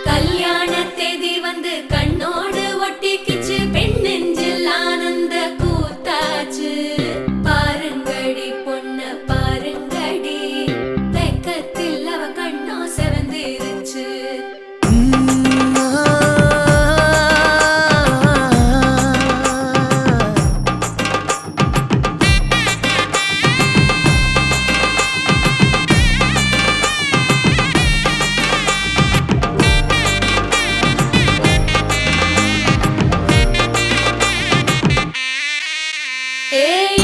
கல்யாண தேதி வந்து கண்ணோடு ஒட்டிக்கிச்சு, பெண் நெஞ்சில் ஆனந்த கூத்தாச்சு. பாருங்கடி பொண்ண பாருங்கடி, வெக்கத்தில் அவ கண்ணோ செவந்திருச்சு.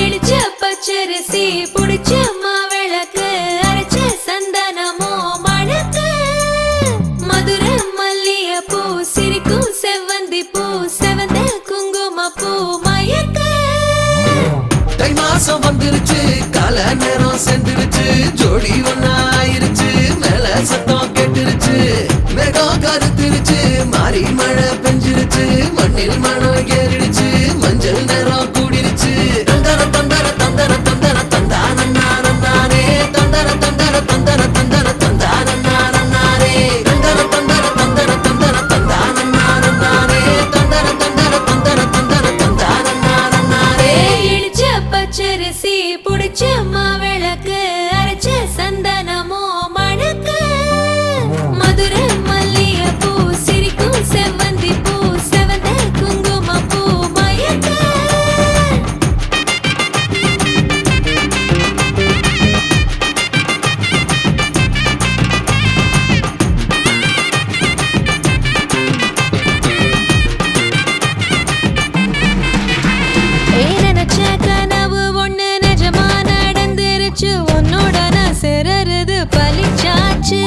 இடிச்ச பச்சரிசி புடிச்ச மாவிளக்கு, அரைச்ச சந்தனமோ மணக்கு. மதுர மல்லிய பூ சிரிக்கும் செவ்வந்தி பூ, செவந்த குங்கும பூ மயக்க. தை மாசம் வந்துருச்சு, கால நேரம் சென்றுருச்சு, ஜோடி ஒன்னாயிருச்சு, மேல சத்தம் கேட்டுருச்சு. மேகம் கருத்துருச்சு, மாறி மழை பெஞ்சிருச்சு, மண்ணில் மனம் ஏறிடுச்சு, மஞ்சள் நேரம் கூடிருச்சு. தந்தர தந்தர தந்தர தந்தர தந்தானே, தந்தர தந்தர தந்தர தந்தர தந்தானே, தந்தர தந்தர தந்தர தந்தர தந்தானே, தந்தர தந்தர தந்தர தந்தர தந்தானே. இடிச்ச பச்சரிசி புடிச்ச மாவிளக்கு, அரைச்ச சந்தனமோ மணக்கு. மதுர மல்லிய பூ சிரிக்கும் செவ்வந்தி பூ, செவந்த குங்கும பூ மயக்க. நினைச்ச கனவு ஒண்ணு நிஜமா நடந்துருச்சு, உன்னோட நான் சிறருது பலிச்சாச்சு.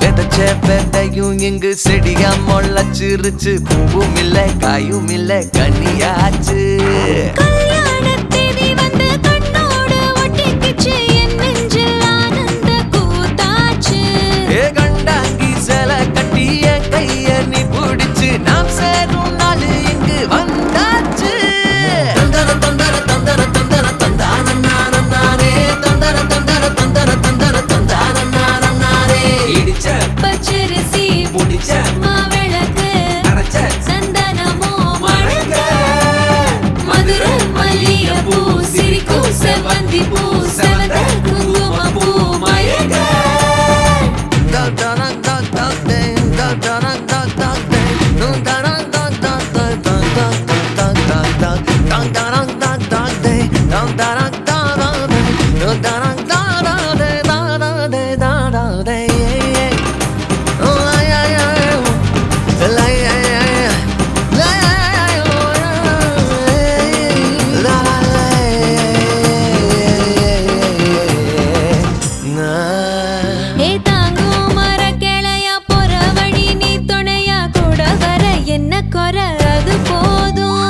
விதைச்ச விதையும் இங்கு செடியா முளைச்சிருச்சு, பூவும் இல்ல காயும் இல்ல கனியாச்சு. கல்யாண தேதி வந்து கண்ணோடு ஒட்டிக்கிச்சு, என் நெஞ்சில் ஆனந்த கூத்தாச்சு. ஏ கண்டாங்கி சில கட்டி என் கைய நீ பிடிச்சு, நாம் சேரும் நாள் இங்கு வந்தாச்சு. தந்தர தந்தர தந்தர தந்தர தந்தானே, தந்தர தந்தர தந்தர தந்தர தந்தானே. இடிச்ச பச்சரிசி முடிச்ச மாவிளக்கு, அரைச்ச சந்தனமோ மணக்க. மதுர மல்லிய பூ சிரிக்கும் செவ்வந்தி பூ, செவந்த குங்கும பூ மயக்க. ஏ தாங்கும் மரக்கிளையா போற வழி, நீ துணையா கூட வர என்ன குறை அது போதும்.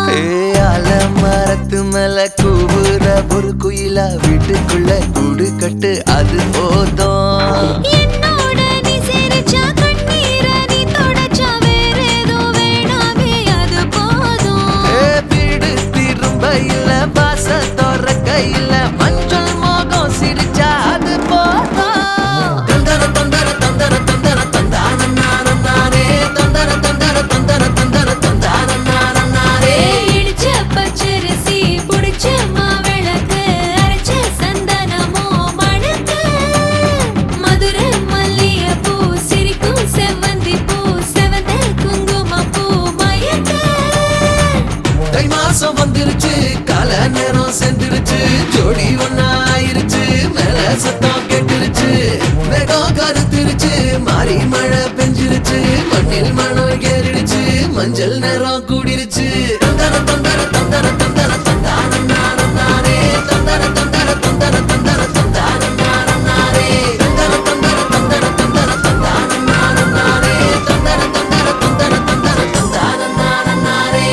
மரத்து மேல கூவுற ஒரு குயிலா, வீட்டுக்குள்ள கூடு கட்டு அது போதும். என்னோட நீ சிரிச்சா கண்ணீர நீ தொடச்சா வேற ஏதோ வேணாமே அது போதும். வீடு திரும்ப இல்ல, பாச தோறக்க இல்ல, மஞ்சள் மோகம் சிரிச்சா அது போதும். தந்தர தந்தர தந்தர தந்தர தந்தானே, தந்தர தந்தர தந்தர தந்தர தந்தானே. இடிச்ச பச்சரிசி புடிச்ச மாவிளக்கு, அரைச்ச சந்தனமோ மணக்க. மதுர மல்லிய பூ சிரிக்கும் செவ்வந்தி பூ, செவந்த குங்கும பூ மயக்க. தை மாசம் வந்துருச்சு, கால நேரம் சென்றுருச்சு, ஜோடி ஒன்னாயிருச்சு, மேல சத்தம் கேட்டுருச்சு, மேகம் கருத்துருச்சு, மாறி மழை பெஞ்சிருச்சு, மண்ணில் மனம் ஏறிடுச்சு, மஞ்சள் நேரம் கூடிருச்சு. தந்தர தந்தர தந்தர தந்தர தந்தானே, தந்தர தந்தர தந்தர தந்தர தந்தானே, தந்தர தந்தர தந்தர தந்தர தந்தானே, தந்தர தந்தர தந்தர தந்தர தந்தானே.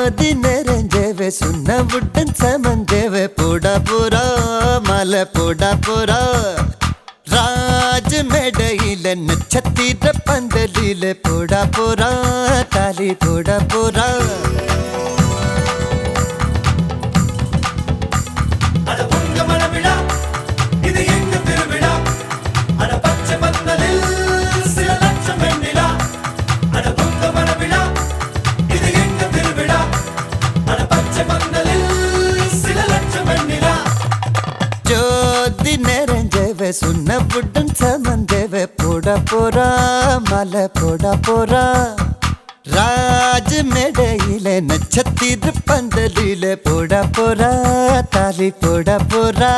ஜோதி நிறைஞ்சவே சுண்ண விட்டன் சமஞ்சவே போடா போறா மலை போடா போறா ராஜ மேடையில நட்சத்திர பந்தலில போடா போறா தாலி போடா போறா ஜோதி நிறைஞ்சவே சுண்ண புட்டன் சமந்தவே போடா போறா மலை போடா போறா ராஜ மேடையில நட்சத்திர பந்தலில போடா போறா தாலி போடா போறா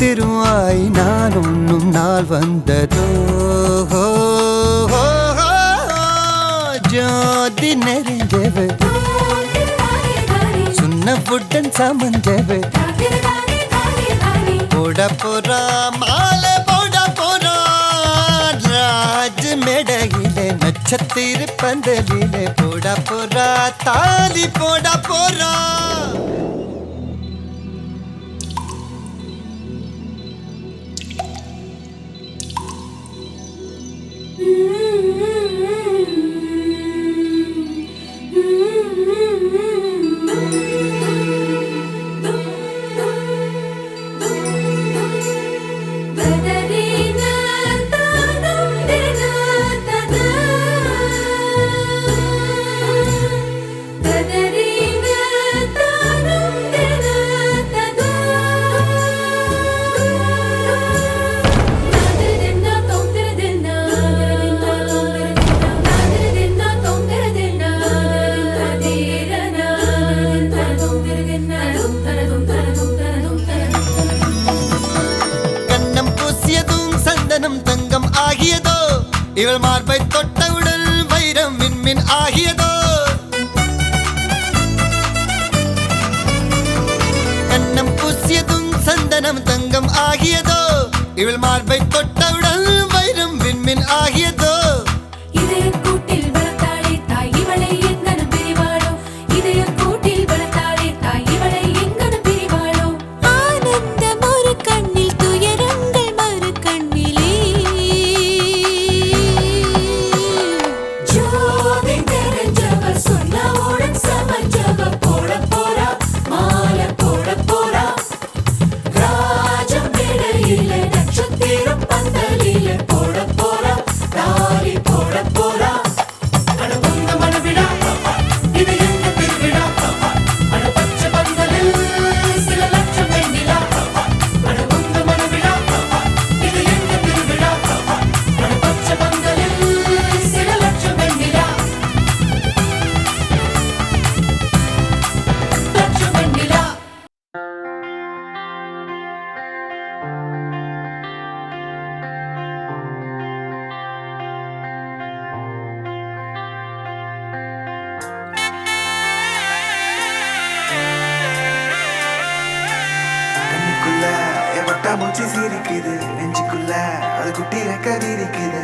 திருவாய் நான் உண்ணும் நாள் வந்ததோ ஜோதி நெறிஞ்சவு சுண்ண புட்டன் சமஞ்சவு போட போறா மாலை போட போறா ராஜ மேடையிலே நட்சத்திர பந்தலிலே போட போறா தாலி போட போறா தங்கம் ஆகியதோ இவள் மார்பை தொட்டவுடன் வைரம் விண்மின் ஆகியதோ கண்ணம் பூசியதும் சந்தனம் தங்கம் ஆகியதோ இவள் மார்பை தொட்டவுடன் வைரம் விண்மின் ஆகியதோ இதய கூட்டில் வளர்த்தாளே தாய் இவளை எங்கனும் பிரிவாளோ இதய கூட்டில் வளர்த்தாளே தாய் இவளை எங்கனும் பிரிவாளோ ஆனந்தம் ஒரு கண்ணில் துயரங்கள் மறு கண்ணிலே ஜோதி நிறைஞ்சவர் சொன்னவுடன் சமஞ்சவ போட போறா மாலை போட போறா ராஜம் இடையில நட்சத்திரம் பந்தலில போட போறா தாலி போட போறா அனுபந்த மனவிடா இது எங்க திருவிழா அட பச்சை பந்தலில் சில லட்சம் வெண்ணிலா அனுபந்த மனவிடா இது எங்க திருவிழா அட பச்சை பந்தலில் சில லட்சம் வெண்ணிலா லட்சம் வெண்ணிலா கண்ணுக்குள்ள எவட்டா மூச்சு சீரிக்குது நெஞ்சுக்குள்ள அது குட்டி ரெக்க வீரிக்குது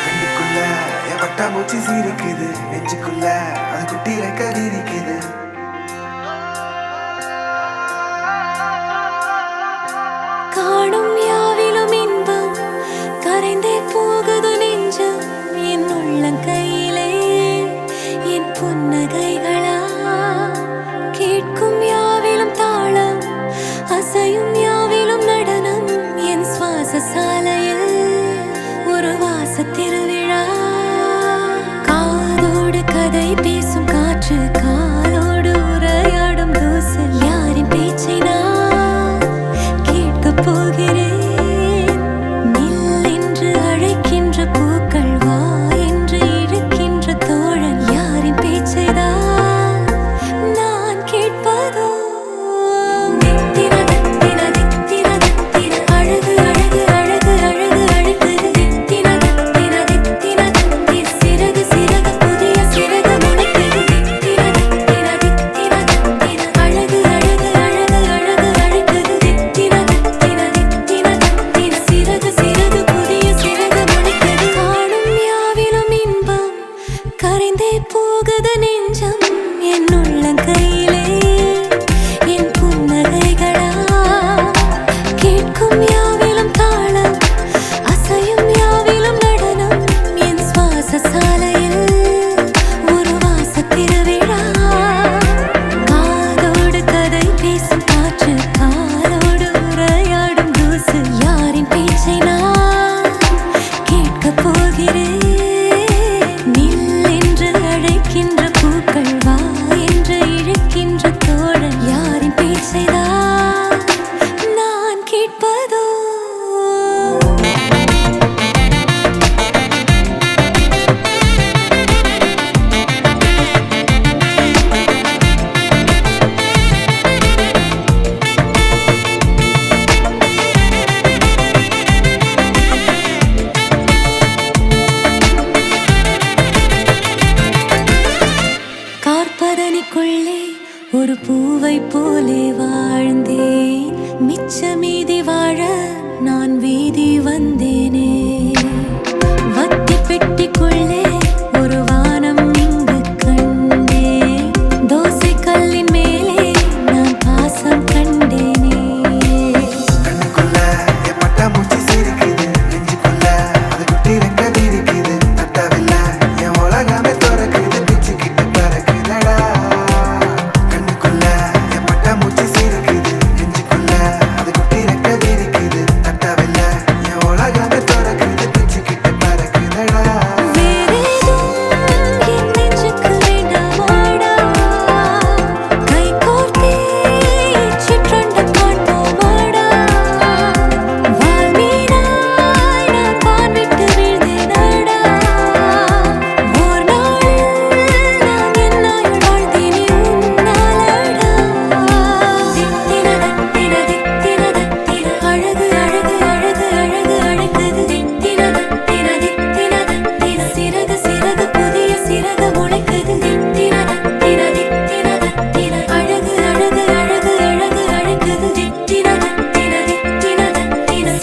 கண்ணுக்குள்ள எவட்டா மூச்சு சீரிக்குது நெஞ்சுக்குள்ள அது குட்டி ரெக்க வீரிக்குது காணும்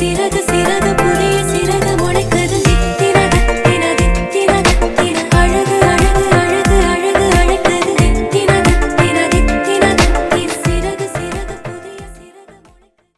சிறகு சிறகு புதிய சிறகு முளைக்குது தித்தின தித்தின தித்தின தித்தின அழகு அழகு அழகு அழகு அழைக்குது தித்தின தித்தின தித்தின தித்தின சிறகு சிறகு புதிய சிறகு முளைக்குது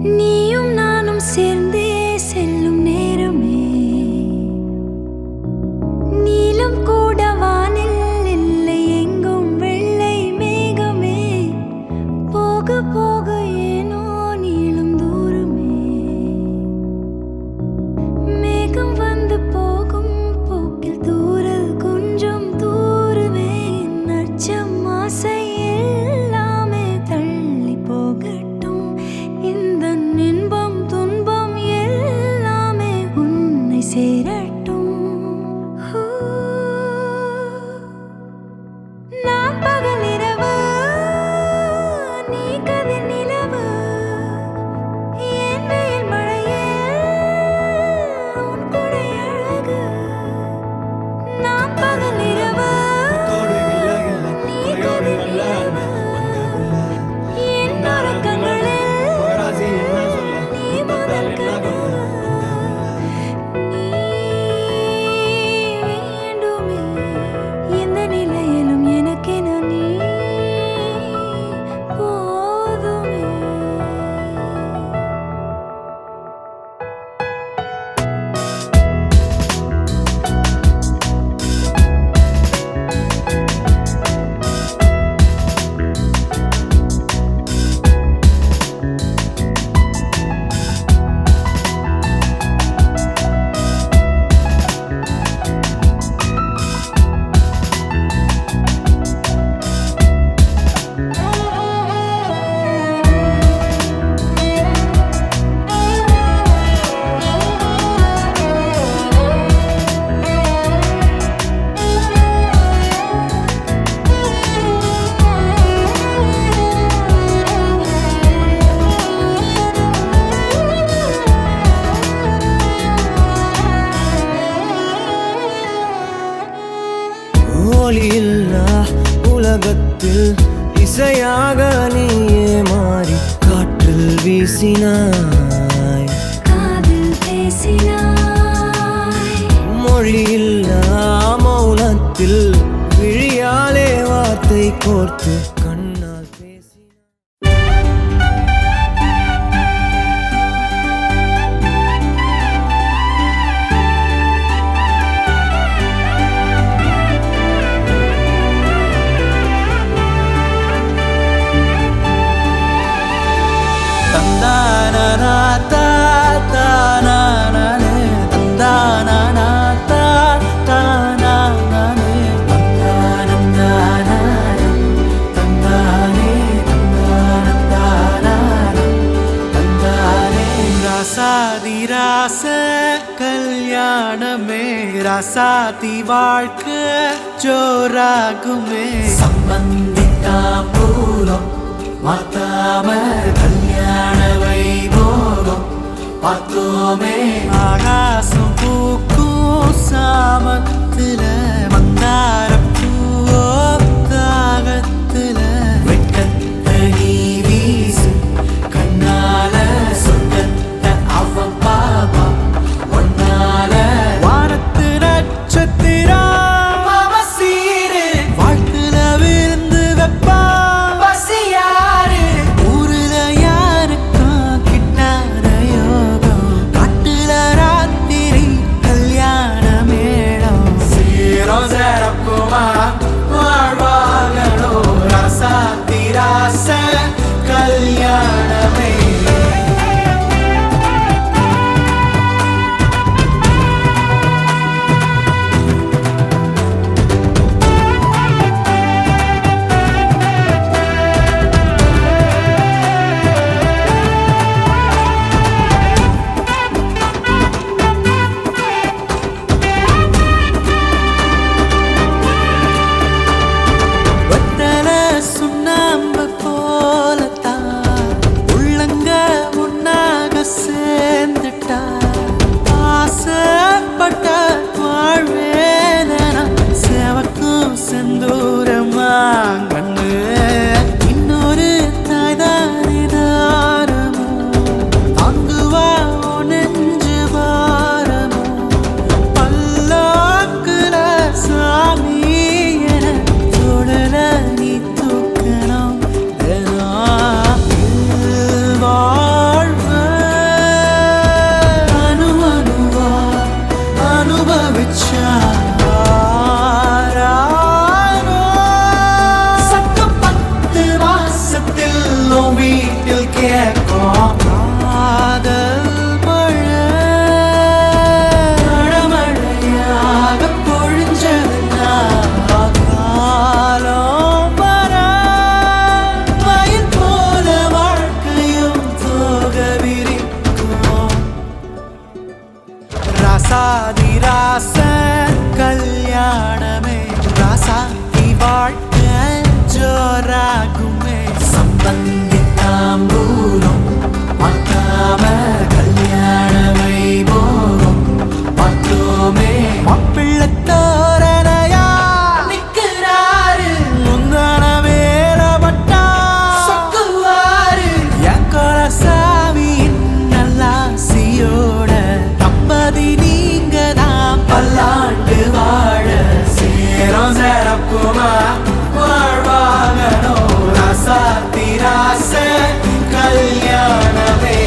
நீயும் நானும் சேர்ந்தே செல்லும் நேரமே நீலம் கூட வானில் இல்லை எங்கும் வெள்ளை மேகமே போக போக ஏனோ நீளும் தூரமே மேகம் வந்து போகும் போக்கில் தூரல் கொஞ்சம் தூரமே நச்சம் ஆசை எல்லாமே தள்ளி போகட்டும் இந்த இன்பம் துன்பம் எல்லாமே உன்னை சேரட்டும் நான் பகல் இரவு நீ கதிர் நிலவு என் வெயில் மழையே உன் கொடை அழகு நான் பகல் இரவு நீ கதிர் நிலவு என் உறக்கங்களில் நீ முதல் கனவு நீ வேண்டுமே எந்த நிலையிலும் எனக்கென நீ போதுமே ஒளியில்லா உலகத்தில் இசையாக நீயே மாறி காற்றில் வீசினாய் காதில் பேசினாய் மொழியில்லா மௌனத்தில் விழியாலே வார்த்தை கோர்த்து கண்ணால் பேசினாய் ராச கல்யாணமே ராசாதி வாழ்க்கை ஜோராகுமே சம்பந்தித்தா பூரம் மாத்தாம கல்யாண வைபோகம் பார்த்தோமே ஆகாசம் பூக்கும் சாமத்துல மந்தார பூவோ தாகத்துல வெட்கத்தை நீ வீசு கண்ணால சொர்க்கத்தை அவன் பாபா ஒன்னால வானத்து நட்சத்திரம் சீரு வாழ்த்துல விருந்து வெப்பா பசியாரு ஊருல யாருக்கும் கிட்டாத யோகம் காட்டுல ராத்திரி ஆகுமே சம்பந்தி தாம்பூலம் பார்க்காம கல்யாண வைபோகம் பார்த்தோமே மாப்பிள்ளை தோரணையா நிக்கிறாரு முந்தான வேலப்பட்டா சொக்குவாரு என் கொலசாமியின் நல்லாசியோட தம்பதி நீங்க தான் பல்லாண்டு வாழ சேரம் சேரப்புமா வாழ்வாங்கனோ ராசாத்தி ராச கல்யாணமே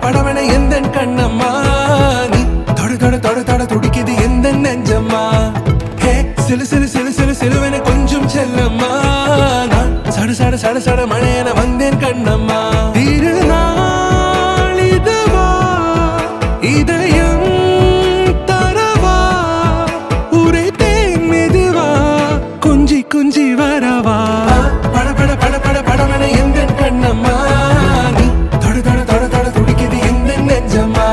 படவன எந்த கண்ணம்மா நீ தொட தொட தொட தொட துடிக்குது எந்த நெஞ்சம்மா ஹே சிலு சிலு சிலு சிலு சிலுவன கொஞ்சம் செல்லம்மா நான் சட சட சட சட மழையன வந்தேன் கண்ணம்மா திருநாள் இதுவா இதயம் தரவா உரைத்தேன் மெதுவா குஞ்சி குஞ்சி வரவா பட பட பட பட படவன எந்த கண்ணம்மா நீ தொட தொட தொட தொட துடிக்குது எந்த நெஞ்சம்மா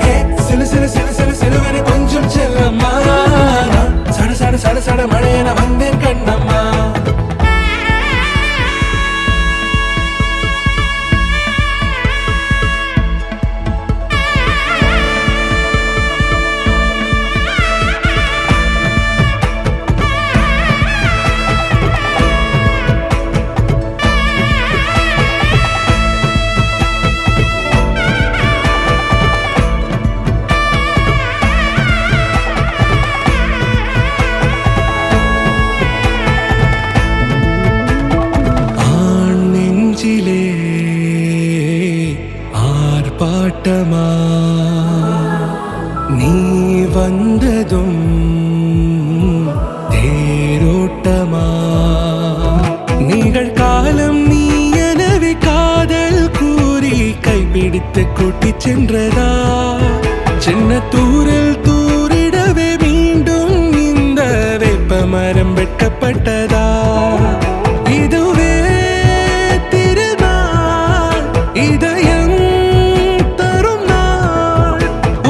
ஹே சிலு சிலு சிலு சிலு சிலுவன கொஞ்சம் செல்லம்மா சட சட சட சட மழையன வந்தேன் கண்ணம்மா ஆர்ப்பாட்டமா நீ வந்ததும் தேரோட்டமா நிகழ்காலம் நீ எனவே காதல் கூறி கைப்பிடித்து கூட்டிச் சென்றதா சின்ன தூரில் தூரிடவே மீண்டும் இந்த வேப்ப மரம் வெட்கப்பட்டதா இதுவே திருநாள் இதயம் தரும் நாள்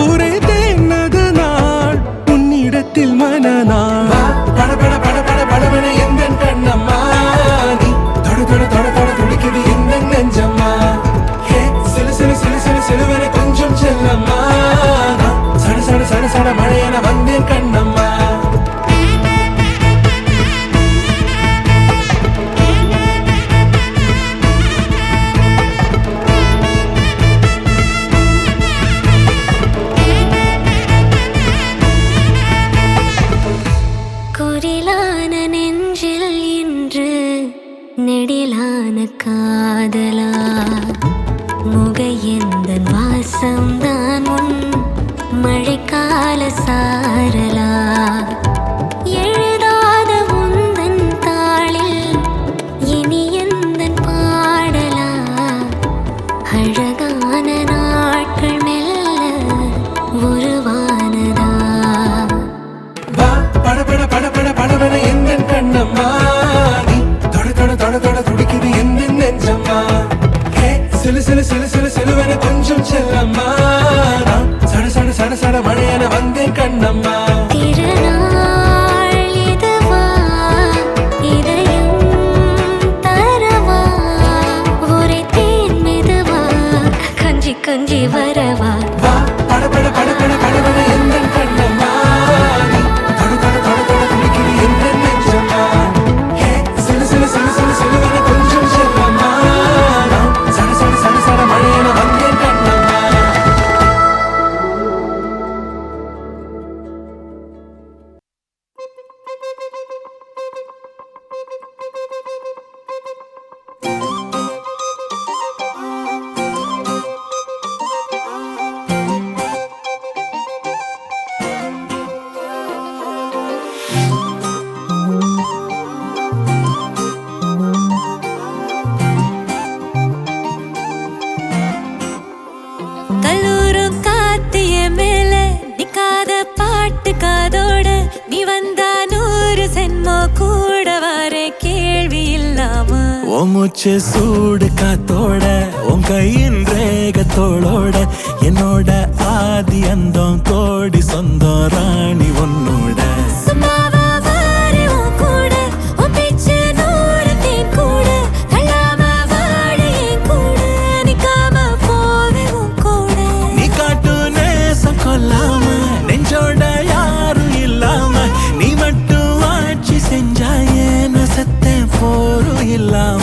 உரைத்தேனது நாள் உன்னிடத்தில் மனநாள் பட பட பட பட படவன எந்த கண்ணம்மா நீ தொட தொட தொட தொட துடிக்குது எந்த நெஞ்சம்மா ஹே சிலு சிலு சிலு சிலு சிலுவன கொஞ்சம் செல்லம்மா சட சட சட சட மழையன வந்தேன் கண்ணம்மா குரிலான நெஞ்சில் இன்று நெடிலான காதலா முக எந்த வாசம்தான் உன் மழைக்கால என வந்தேன் கண்ணம்மா. திருநாள் இதுவா இதயம் தரவா ஒரே தேன் மெதுவா கஞ்சி கஞ்சி வரவா வா படபட படபட படபட எந்தன் கண்ணம்மா. நீ தொடு தொடு தொடு தொடு துடிக்குது எந்தன் நெஞ்சம்மா. ஹே சிலு சிலு சிலு சிலு சிலுவென கொஞ்சம் செல்லம்மா. நான் சட சட சட சட மழை என வந்தேன் கண்ணம்மா. கல்லூரும் காத்திய மேல நிக்காத பாட்டு காதோட நீ வந்தா 100 சென்மோ கூட வர கேள்வி இல்லாம உன் மூச்சு சூடு காத்தோட உன் கையின் ரேகத்தோளோட என்னோட ஆதி அந்தம் கோடி சொந்தம் ராணி உன்னோட சும்மாவா வாரே உன் கூட உன் பேச்சு 100 தேன் கூட தள்ளாம வாழ என் கூட நிக்காம போவே உன் கூட நீ காட்டு நேசம் கொல்லாம நெஞ்சோட யாரும் இல்லாம நீ மட்டும் ஆட்சி செஞ்சாயே நான் செத்தேன் போரும் இல்லாம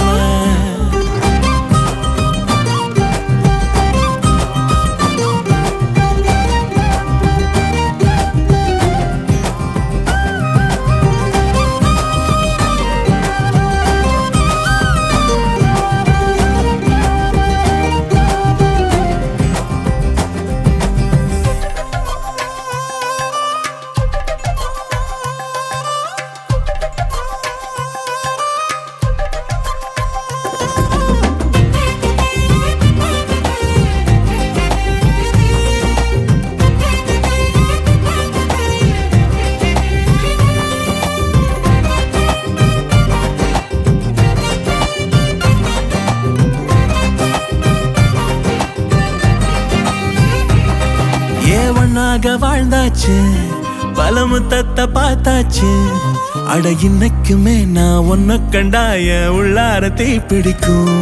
ஒன்னாக வாழ்ந்தாச்சு பல முத்தத்தை பார்த்தாச்சு அட இன்னைக்குமே நான் ஒன்ன கண்டாய உள்ளார தீ பிடிக்கும்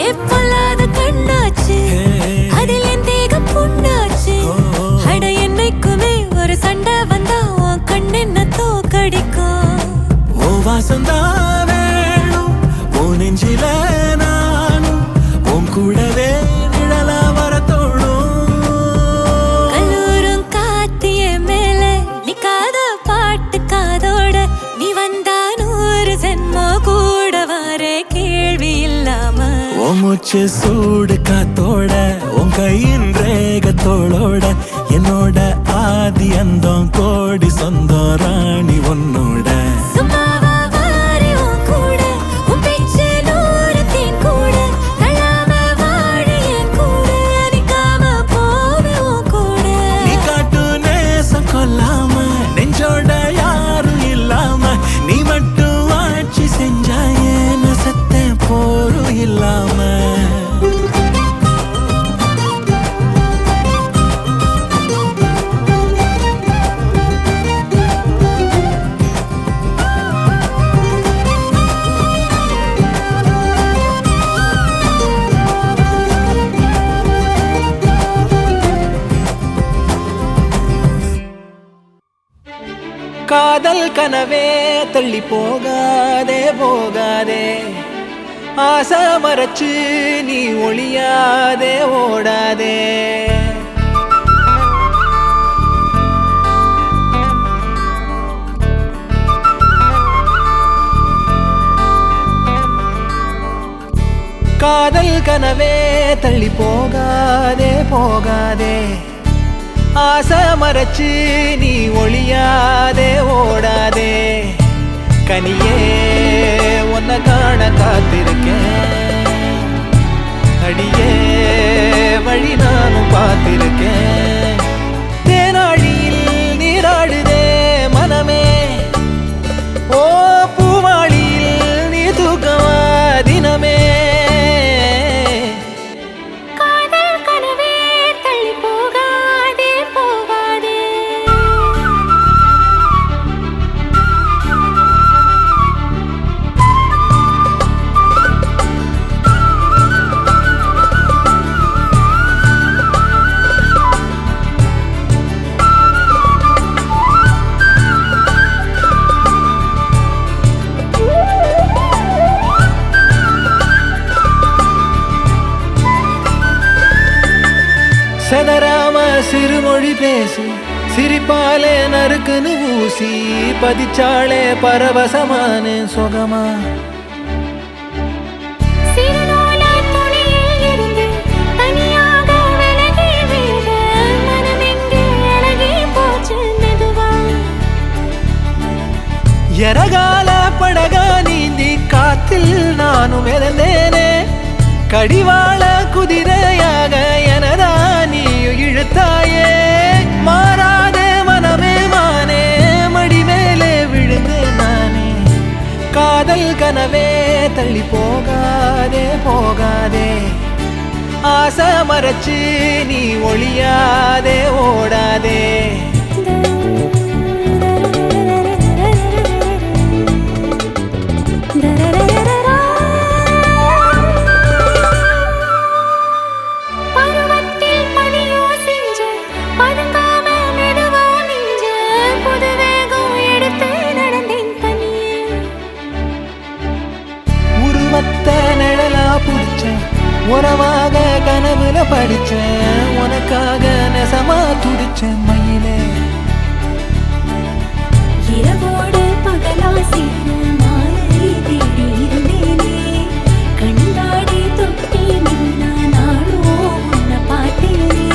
எப்பொல்லாத கண்ணாச்சு அதில் என் தேகம் புண்ணாச்சு அட என்னைக்குமே ஒரு சண்டை வந்தா உன் கண்ணென்ன தோக்கடிக்கும் ஓ வாசந்தா வேணும் ஓ நெஞ்சில நானும் உன் கூடவே நிழலா வர தோணும் நிக்காத பாட்டு காதோட நீ வந்தா 100 சென்மோ கூட வர கேள்வி இல்லாம உன் மூச்சு சூடு காத்தோட உன் கையின் ரேகத்தோளோட என்னோட ஆதி அந்தம் கோடி சொந்தம் ராணி உன்னோட சும்மாவா வாரே உன் கூட உன் பேச்சு 100 தேன் கூட தள்ளாம வாழ என் கூட நிக்காம போவே உன் கூட நீ காட்டு நேசம் கொல்லாம நெஞ்சோட யாரும் இல்லாம நீ மட்டும் ஆட்சி செஞ்சாயே நான் செத்தேன் போரும் இல்லாம காதல் கனவே தள்ளி போகாதே போகாதே ஆசை மறைச்சு நீ ஒளியாதே ஓடாதே காதல் கனவே தள்ளி போகாதே போகாதே ஆசை மறைச்சு நீ ஒளியாதே ஓடாதே கனியே உன்னை காண காத்திருக்கேன் அடியே வழி நானும் பார்த்திருக்கேன் தேனாழியில் நீராடுதே மனமே ஓ பூவாளியில் நீ தூக்கமா தினமே காதல் கனவே தள்ளி போகாதே போகாதே பேசு சிரிப்பாலே நறுக்குன்னு ஊசி பதிச்சாளே பரவசமான சுகமா சிறுநூலா துணியில் இருந்து தனியாக விலகி விட மனமெங்கே அழகி போச்சு மெதுவா எரகால படகா நீந்தி காத்தில் நானும் இறந்தேனே கடிவாள குதிரையாக எனதா நீயும் இழுத்தாயே மாறாதே மனமே மானே மடி மேலே விழுந்தேன் நானே காதல் கனவே தள்ளி போகாதே போகாதே ஆசை மறைச்சு நீ ஒளியாதே ஓடாதே பருவத்தில் பனியோ செஞ்ச பதுங்காம மெதுவா மிஞ்ச புது வேகம் எடுத்து நடந்தேன் தனியே உருவத்த நிழலா புடிச்ச உறவாக கனவுல படிச்ச உனக்காக நெசமா துடிச்ச மயிலே இரவோடு பகலா சேர மாலை தேடி இருந்தேனே கண்டாடி தொட்டி நின்னா நானோ உன்னை பார்த்தேனே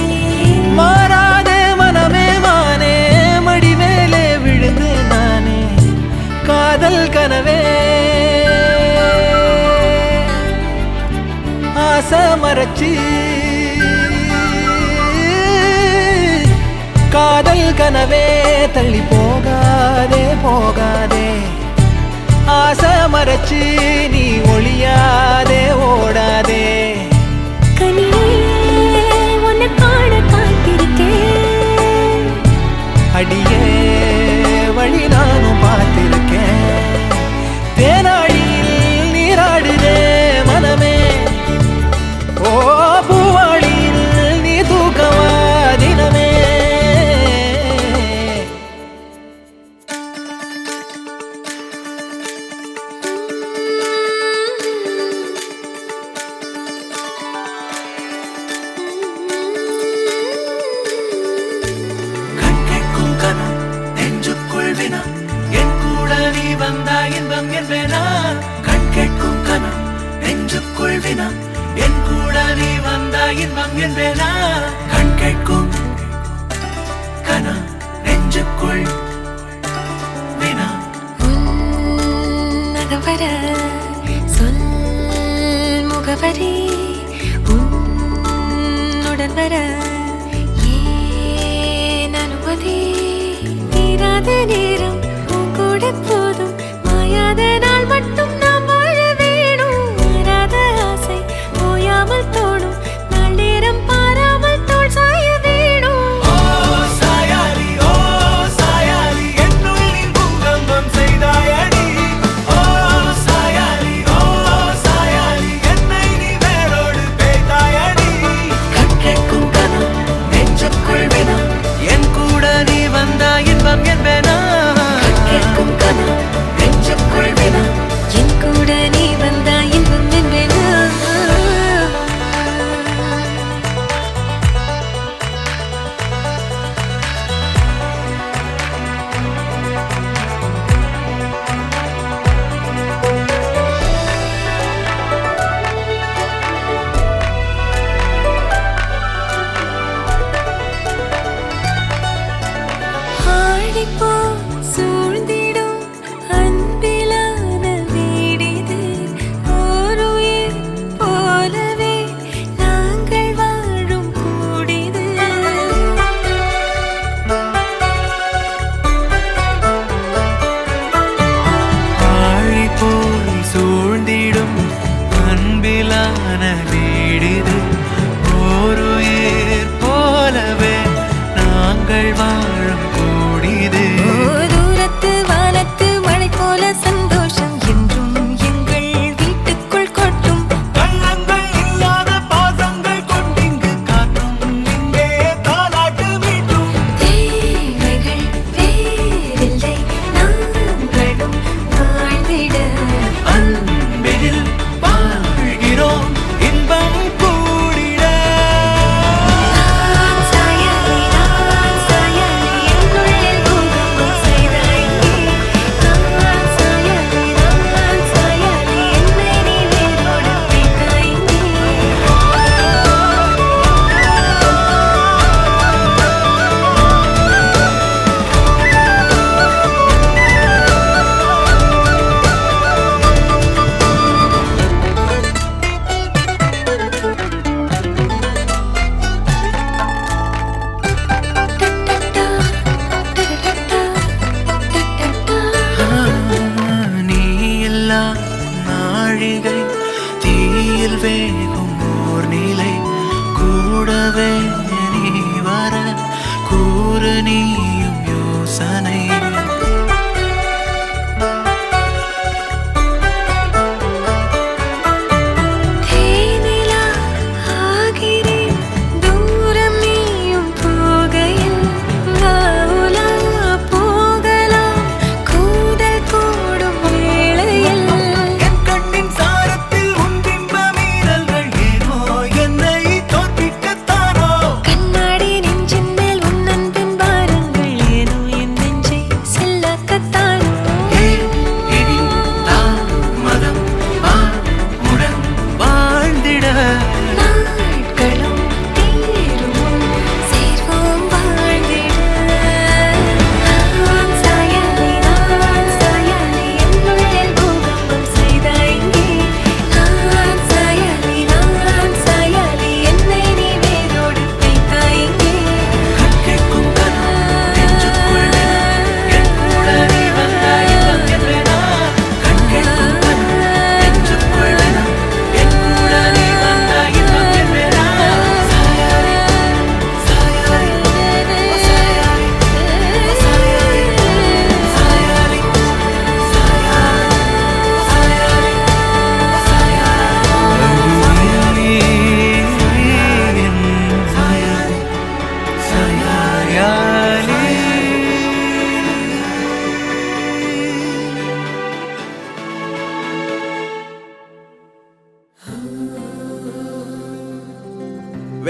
மாறாதே மனமே மானே மடி மேலே விழுந்தேன் நானே காதல் கனவே ஆசை மறைச்சு காதல் கனவே தள்ளி போகாதே போகாதே ஆசை மறைச்சு நீ ஒளியாதே ஓடாதே கனியே உன்னை காண காத்திருக்கேன் அடியே வழி நானும் பார்த்திருக்கேன் தேனாழியில் நீராடுதே மனமே ஓ பூவாளியில் நீ தூக்கமா தினமே கண் கேட்கும் கனம் நெஞ்சுக்குள் வினா என் கூட நீ வந்தா இன்பம் என்பேனா கண் கேட்கும் கனம் நெஞ்சுக்குள் வினா என் கூட நீ வந்தா இன்பம் என்பேனா கண் கேட்கும் கனம் நெஞ்சுக்குள் வினா உன்னகம் வர சொல் முகவரி உன்னுடன் வர ஏன் அனுமதி தீராத நேரம் உன் கூட போதும் மாயாத நாள் மட்டும் நாம் வாழ வேணும் மாறாத ஆசை ஓயாமல் தோணும் நாள் நேரம் பாராமல் தோள் சாய வேணும் ஓ சாயாரி என்னுள் நீ பூகம்பம் செய்தாயடி ஓ சாயாரி என்னை நீ வேரோடு பேய்த்தாயடி கண் கேட்கும் கனம்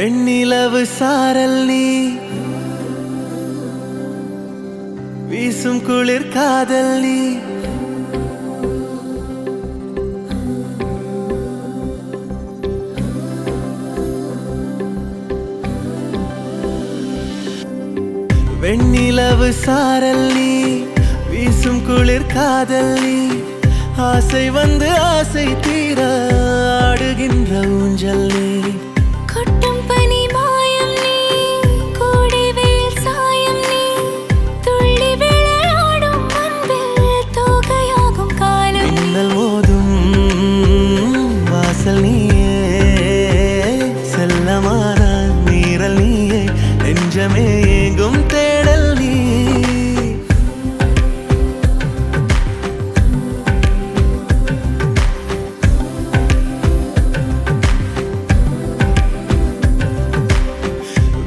வெண்ணிலவு சாரல் நீ வீசும் குளிர் காதல் நீ வெண்ணிலவு சாரல் நீ வீசும் குளிர் காதல் நீ ஆசை வந்து ஆசை தீர ஆடுகின்ற ஊஞ்சல் நீ கொட்டும் பனி மாயம் நீ கோடை வெயில் சாயம் நீ துள்ளி விளையாடும் அன்பில் தோகையாகும் காலம் மின்னல் மோதும் வாசல் நீயே செல்லமான நீரல் நீயே நெஞ்சமே எங்கும் தேடல் நீ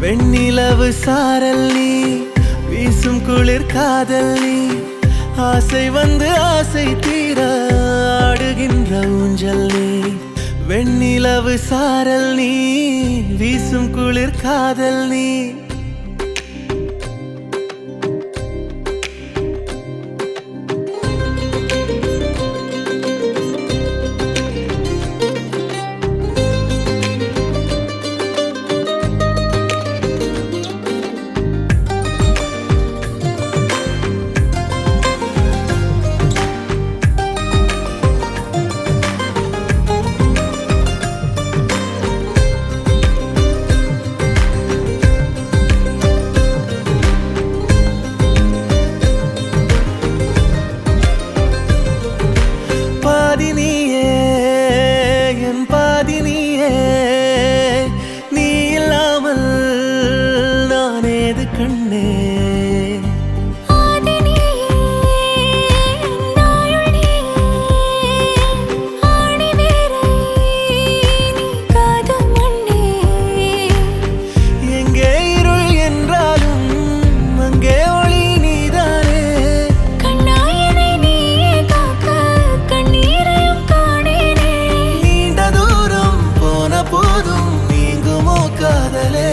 வெண்ணிலவு சாரல் நீ வீசும் குளிர் காதல் நீ ஆசை வந்து ஆசை தீர ஆடுகின்ற ஊஞ்சல் நீ வெண்ணிலவு சாரல் நீ வீசும் குளிர் காதல் நீ பாதினியே என் பாதினியே நீ இல்லாமல் நான் ஏது கண்ணே எங்கே இருள் என்றாலும் அங்கே ஒளி நீதானே நீண்ட தூரம் போன போதும் நீங்குமோ காதலே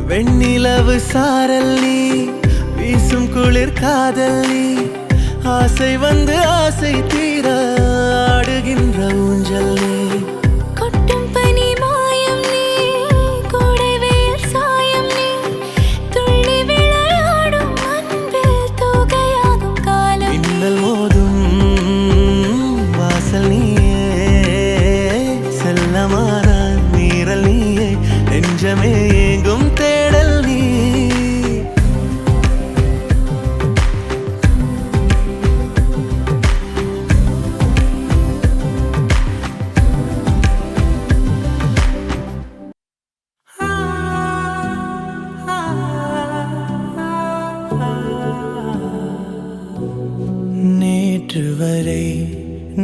வெண்ணிலவு சாரல் நீ வீசும் குளிர் காதல் நீ ஆசை வந்து ஆசை தீர ஆடுகின்ற ஊஞ்சல் நீ கொட்டும் பனி மாயம் நீ கோடை வெயில் சாயம் நீ துள்ளி விளையாடும் அன்பில் தோகையாகும் காலம் மின்னல் மோதும் வாசல் நீயே செல்லமான நீரல் நீயே நெஞ்சமே எங்கும் தேடல் நீ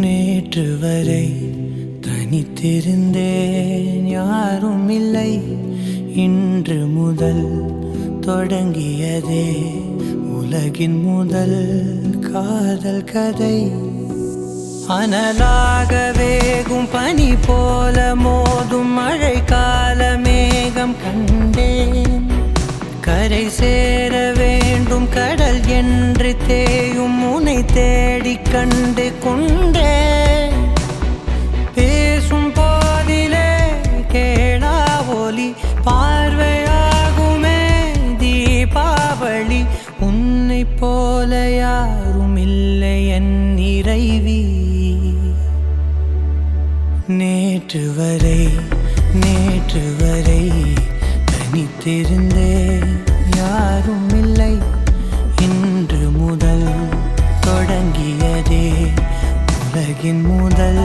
நேற்று வரை தனித்திருந்தேன் யாரும் இல்லை இன்று முதல் தொடங்கியதே உலகின் முதல் காதல் கதை அனலாக வேகும் பனி போல மோதும் மழை கால மேகம் கண்டேன் கரை சேர வேண்டும் கடல் என்று தேயும் உனை தேடி கண்டு கொண்டேன் பேசும் போதிலே கேளா ஒலி பார்வையாகுமே தீபாவளி உன்னை போல யாரும் இல்லை என் இறைவி நேற்று வரை தனித்திருந்தேன் யாரும் இல்லை இன்று முதல் தொடங்கியதே உலகின் முதல்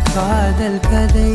காதல் கதை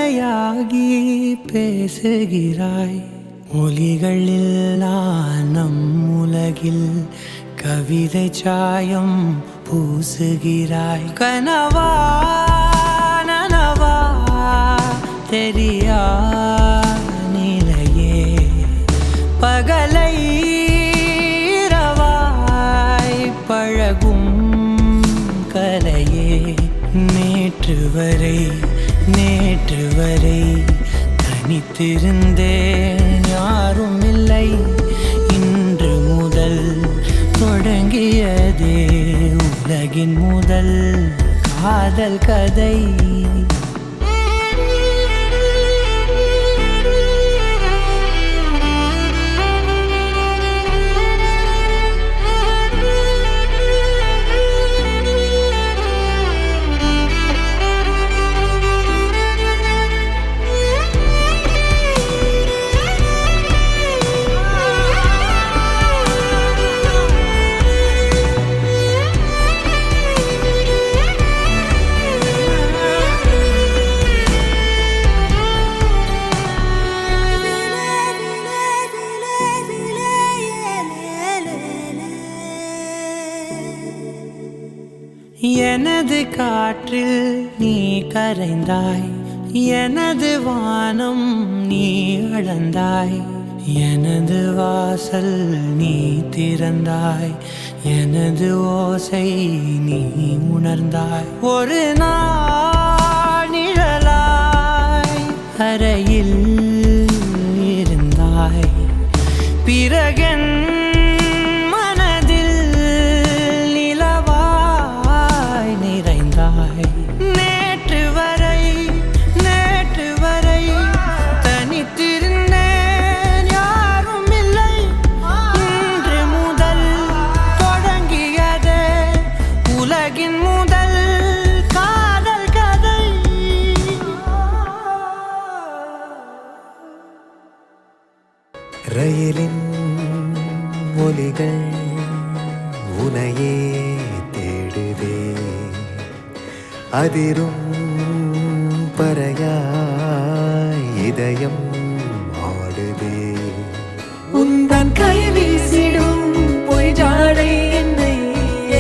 இசையாகி பேசுகிறாய். ஒலிகள் இல்லா நம் உலகில் கவிதை சாயம் பூசுகிறாய். கனவா நனவா தெரியா நிலையே பகலை இரவாய் பழகும் கலையே. நேற்று வரை தனித்திருந்தேன், யாரும் இல்லை. இன்று முதல் தொடங்கியதே உலகின் முதல் காதல் கதை. எனது காற்றில் நீ கரைந்தாய், எனது வானம் நீ அளந்தாய். எனது வாசல் நீ திறந்தாய், எனது ஓசை நீ உணர்ந்தாய். ஒரு நாள் நிழலாய் அறையில் இருந்தாய், பிறகன் நேற்று வரை தனித்திருந்தேன், யாரும் இல்லை. இன்று முதல் தொடங்கியதே உலகின் முதல் காதல் கதை. ரயிலின் ஒலிகள் உனையே தேடுதே, அதிரும் பறையாய் இதயம் ஆடுதே. உந்தன் கை வீசிடும் பொய் ஜாடை என்னை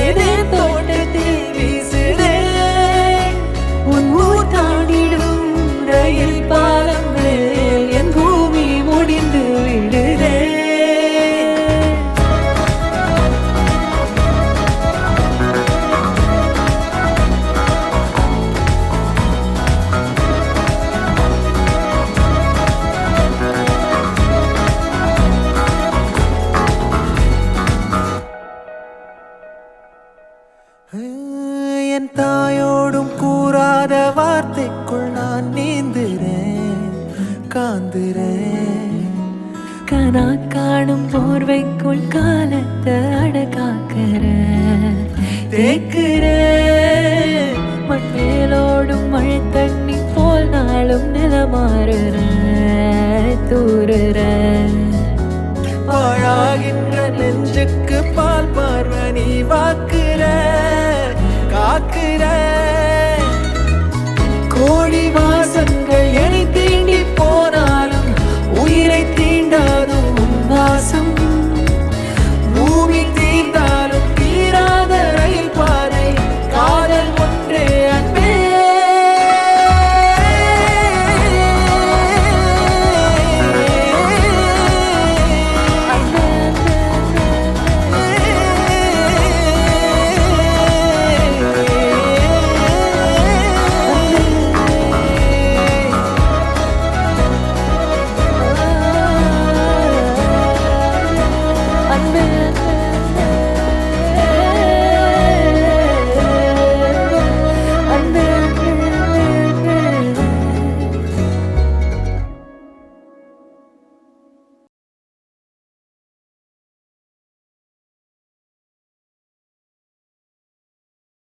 ஏதே தோட்டத்தில் வீசுதே. உன் ஊர் தாண்டிடும் ரயில் பாலம் மேல் என் பூமி முடிந்து விடுதே. என் தாயோடும் கூறாத வார்த்தைக்குள் நான் நீந்துறேன், காந்துறேன். கனா காணும் போர்வைக்குள் காலத்தை அடக்காக்கிற தேக்குற